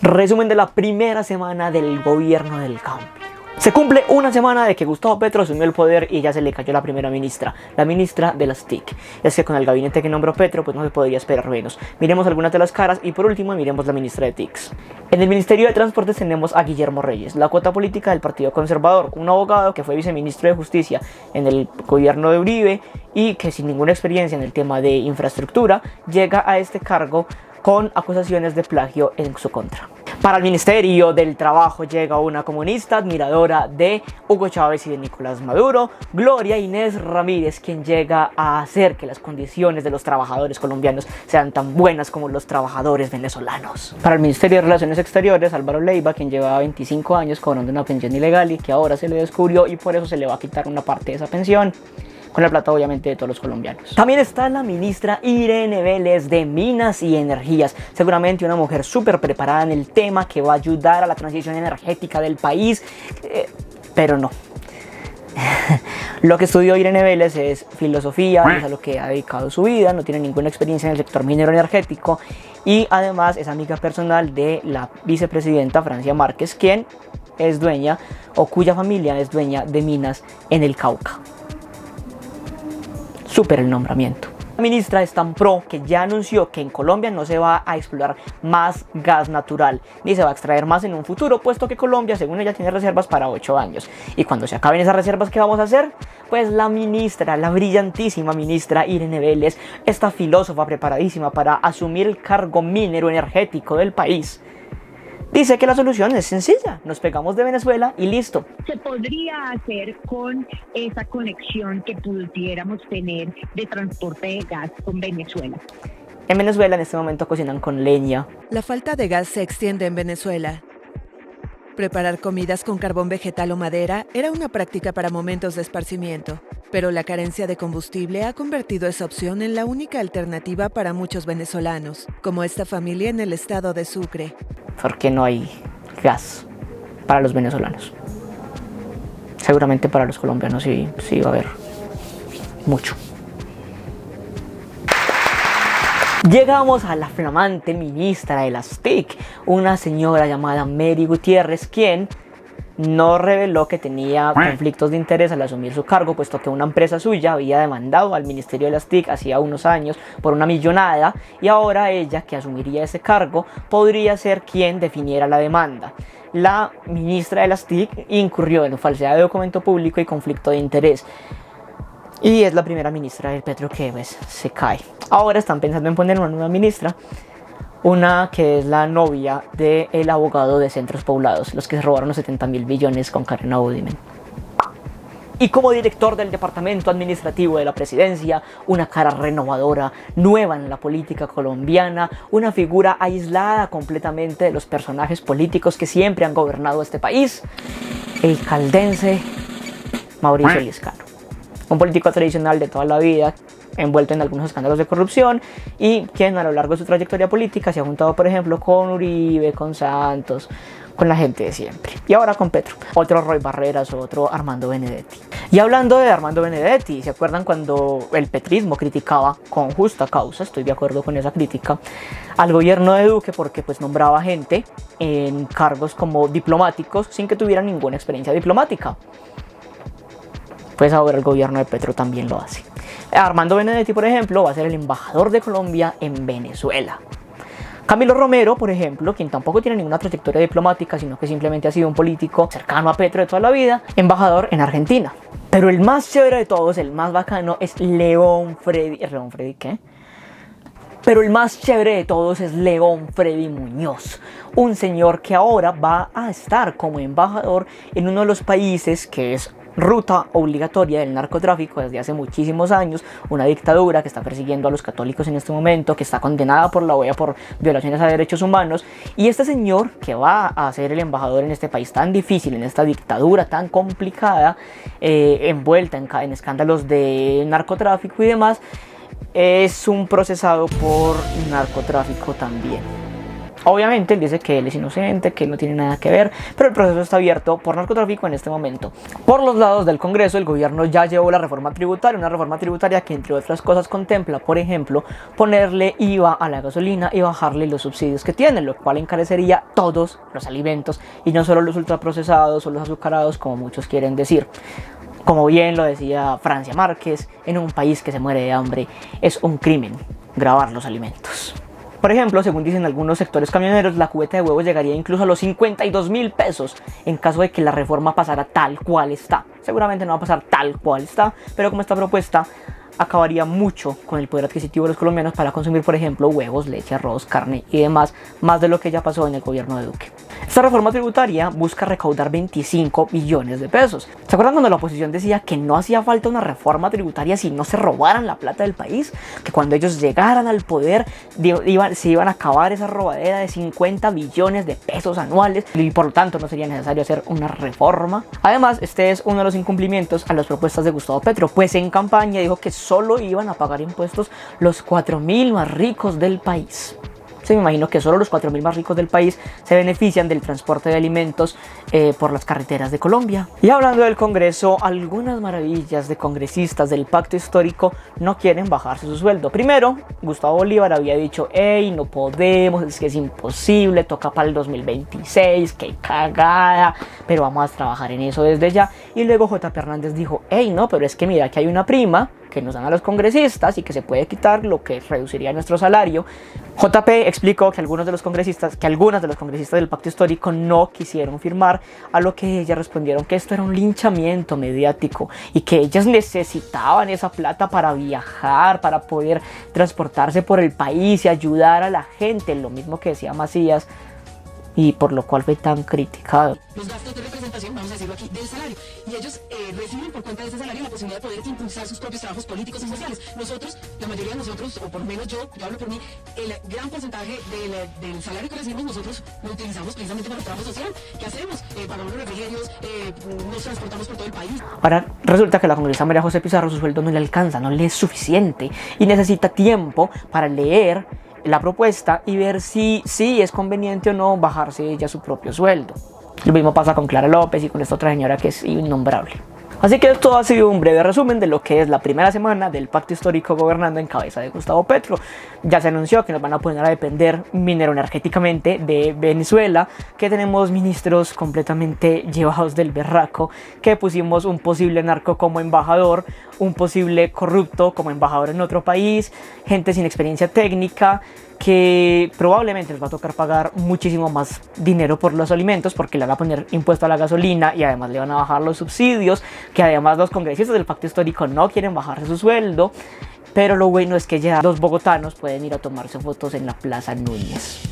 Resumen de la primera semana del gobierno del cambio. Se cumple una semana de que Gustavo Petro asumió el poder y ya se le cayó la primera ministra, la ministra de las TIC. Es que con el gabinete que nombró Petro pues no se podría esperar menos. Miremos algunas de las caras y por último miremos la ministra de TICs. En el Ministerio de Transportes tenemos a Guillermo Reyes, la cuota política del Partido Conservador, un abogado que fue viceministro de Justicia en el gobierno de Uribe y que sin ninguna experiencia en el tema de infraestructura llega a este cargo con acusaciones de plagio en su contra. Para el Ministerio del Trabajo llega una comunista admiradora de Hugo Chávez y de Nicolás Maduro, Gloria Inés Ramírez, quien llega a hacer que las condiciones de los trabajadores colombianos sean tan buenas como los trabajadores venezolanos. Para el Ministerio de Relaciones Exteriores, Álvaro Leiva, quien llevaba 25 años cobrando una pensión ilegal y que ahora se le descubrió y por eso se le va a quitar una parte de esa pensión, con la plata obviamente de todos los colombianos. También está la ministra Irene Vélez de Minas y Energías, seguramente una mujer súper preparada en el tema que va a ayudar a la transición energética del país, pero no. Lo que estudió Irene Vélez es filosofía, es a lo que ha dedicado su vida, no tiene ninguna experiencia en el sector minero energético y además es amiga personal de la vicepresidenta Francia Márquez, quien es dueña o cuya familia es dueña de minas en el Cauca. Súper el nombramiento. La ministra es tan pro que ya anunció que en Colombia no se va a explorar más gas natural, ni se va a extraer más en un futuro, puesto que Colombia, según ella, tiene reservas para 8 años. Y cuando se acaben esas reservas, ¿qué vamos a hacer? Pues la ministra, la brillantísima ministra Irene Vélez, esta filósofa preparadísima para asumir el cargo minero energético del país, dice que la solución es sencilla, nos pegamos de Venezuela y listo. Se podría hacer con esa conexión que pudiéramos tener de transporte de gas con Venezuela. En Venezuela en este momento cocinan con leña. La falta de gas se extiende en Venezuela. Preparar comidas con carbón vegetal o madera era una práctica para momentos de esparcimiento, pero la carencia de combustible ha convertido esa opción en la única alternativa para muchos venezolanos, como esta familia en el estado de Sucre. Porque no hay gas para los venezolanos. Seguramente para los colombianos sí va a haber mucho. Llegamos a la flamante ministra de las TIC, una señora llamada Mary Gutiérrez, quien no reveló que tenía conflictos de interés al asumir su cargo, puesto que una empresa suya había demandado al Ministerio de las TIC hacía unos años por una millonada y ahora ella, que asumiría ese cargo, podría ser quien definiera la demanda. La ministra de las TIC incurrió en falsedad de documento público y conflicto de interés. Y es la primera ministra del Petro que se cae. Ahora están pensando en poner una nueva ministra, una que es la novia del abogado de Centros Poblados, los que se robaron los 70.000 billones con Karen Abudimen. Y como director del Departamento Administrativo de la Presidencia, una cara renovadora, nueva en la política colombiana, una figura aislada completamente de los personajes políticos que siempre han gobernado este país, el caldense Mauricio Liscano. Un político tradicional de toda la vida, envuelto en algunos escándalos de corrupción y quien a lo largo de su trayectoria política se ha juntado, por ejemplo, con Uribe, con Santos, con la gente de siempre. Y ahora con Petro, otro Roy Barreras, otro Armando Benedetti. Y hablando de Armando Benedetti, ¿se acuerdan cuando el petrismo criticaba con justa causa, estoy de acuerdo con esa crítica, al gobierno de Duque porque pues nombraba gente en cargos como diplomáticos sin que tuvieran ninguna experiencia diplomática? Pues ahora el gobierno de Petro también lo hace. Armando Benedetti, por ejemplo, va a ser el embajador de Colombia en Venezuela. Camilo Romero, por ejemplo, quien tampoco tiene ninguna trayectoria diplomática, sino que simplemente ha sido un político cercano a Petro de toda la vida, embajador en Argentina. Pero el más chévere de todos, el más bacano, es León Freddy Muñoz, un señor que ahora va a estar como embajador en uno de los países que es ruta obligatoria del narcotráfico desde hace muchísimos años, una dictadura que está persiguiendo a los católicos en este momento, que está condenada por la OEA por violaciones a derechos humanos, y este señor que va a ser el embajador en este país tan difícil, en esta dictadura tan complicada, envuelta en escándalos de narcotráfico y demás, es un procesado por narcotráfico también. Obviamente él dice que él es inocente, que él no tiene nada que ver, pero el proceso está abierto por narcotráfico en este momento. Por los lados del Congreso, el gobierno ya llevó la reforma tributaria, una reforma tributaria que entre otras cosas contempla, por ejemplo, ponerle IVA a la gasolina y bajarle los subsidios que tiene, lo cual encarecería todos los alimentos y no solo los ultraprocesados o los azucarados como muchos quieren decir. Como bien lo decía Francia Márquez, en un país que se muere de hambre es un crimen gravar los alimentos. Por ejemplo, según dicen algunos sectores camioneros, la cubeta de huevos llegaría incluso a los 52.000 pesos en caso de que la reforma pasara tal cual está. Seguramente no va a pasar tal cual está, pero como esta propuesta acabaría mucho con el poder adquisitivo de los colombianos para consumir, por ejemplo, huevos, leche, arroz, carne y demás, más de lo que ya pasó en el gobierno de Duque. Esta reforma tributaria busca recaudar 25 billones de pesos. ¿Se acuerdan cuando la oposición decía que no hacía falta una reforma tributaria si no se robaran la plata del país? Que cuando ellos llegaran al poder se iban a acabar esa robadera de 50 billones de pesos anuales y por lo tanto no sería necesario hacer una reforma. Además, este es uno de los incumplimientos a las propuestas de Gustavo Petro, pues en campaña dijo que solo iban a pagar impuestos los 4.000 más ricos del país. Me imagino que solo los 4.000 más ricos del país se benefician del transporte de alimentos por las carreteras de Colombia. Y hablando del Congreso, algunas maravillas de congresistas del pacto histórico no quieren bajarse su sueldo. Primero, Gustavo Bolívar había dicho, hey, no podemos, es que es imposible, toca para el 2026, qué cagada, pero vamos a trabajar en eso desde ya. Y luego J.P. Hernández dijo, hey, no, pero es que mira que hay una prima que nos dan a los congresistas y que se puede quitar, lo que reduciría nuestro salario. JP explicó que algunas de los congresistas del pacto histórico no quisieron firmar, a lo que ellas respondieron que esto era un linchamiento mediático y que ellas necesitaban esa plata para viajar, para poder transportarse por el país y ayudar a la gente, lo mismo que decía Macías, y por lo cual fue tan criticado. Los gastos de representación, vamos a decirlo aquí, del salario. Y ellos reciben por cuenta de ese salario la posibilidad de poder impulsar sus propios trabajos políticos y sociales. Nosotros, la mayoría de nosotros, o por lo menos yo hablo por mí, el gran porcentaje del salario que recibimos nosotros lo utilizamos precisamente para el trabajo social. ¿Qué hacemos? Pagamos los refrigerios, nos transportamos por todo el país. Ahora resulta que la congresista María José Pizarro su sueldo no le alcanza, no le es suficiente y necesita tiempo para leer la propuesta y ver si es conveniente o no bajarse ella su propio sueldo. Lo mismo pasa con Clara López y con esta otra señora que es innombrable. Así que esto ha sido un breve resumen de lo que es la primera semana del pacto histórico gobernando en cabeza de Gustavo Petro. Ya se anunció que nos van a poner a depender minero-energéticamente de Venezuela, que tenemos ministros completamente llevados del berraco, que pusimos un posible narco como embajador, un posible corrupto como embajador en otro país, gente sin experiencia técnica, que probablemente les va a tocar pagar muchísimo más dinero por los alimentos porque le van a poner impuesto a la gasolina y además le van a bajar los subsidios, que además los congresistas del pacto histórico no quieren bajarse su sueldo, pero lo bueno es que ya los bogotanos pueden ir a tomarse fotos en la Plaza Núñez.